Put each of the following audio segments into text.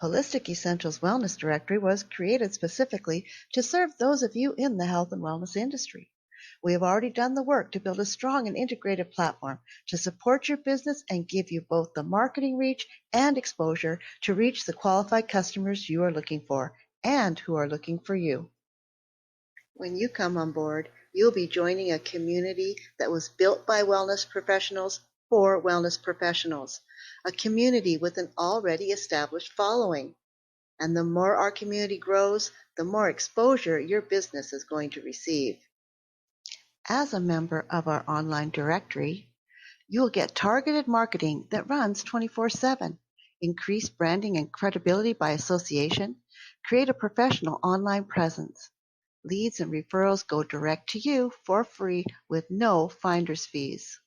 Wholistic Essentials Wellness Directory was created specifically to serve those of you in the health and wellness industry. We have already done the work to build a strong and integrated platform to support your business and give you both the marketing reach and exposure to reach the qualified customers you are looking for and who are looking for you. When you come on board, you'll be joining a community that was built by wellness professionals for wellness professionals, a community with an already established following. And the more our community grows, the more exposure your business is going to receive. As a member of our online directory, you'll get targeted marketing that runs 24/7, increase branding and credibility by association, create a professional online presence. Leads and referrals go direct to you for free with no finder's fees.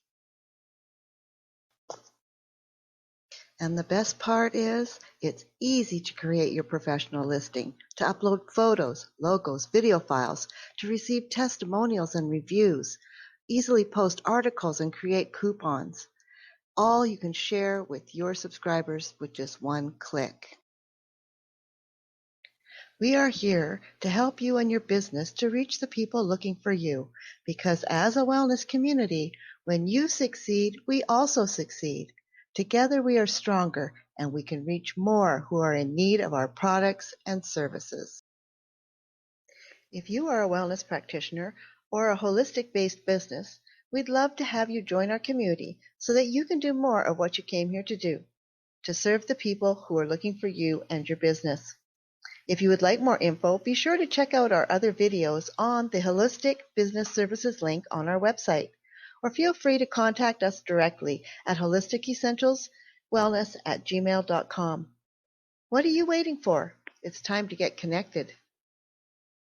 And the best part is, it's easy to create your professional listing, to upload photos, logos, video files, to receive testimonials and reviews, easily post articles and create coupons. All you can share with your subscribers with just one click. We are here to help you and your business to reach the people looking for you, because as a wellness community, when you succeed, we also succeed. Together we are stronger, and we can reach more who are in need of our products and services. If you are a wellness practitioner or a holistic-based business, we'd love to have you join our community so that you can do more of what you came here to do, to serve the people who are looking for you and your business. If you would like more info, be sure to check out our other videos on the Holistic Business Services link on our website, or feel free to contact us directly at holisticessentialswellness@gmail.com. What are you waiting for? It's time to get connected.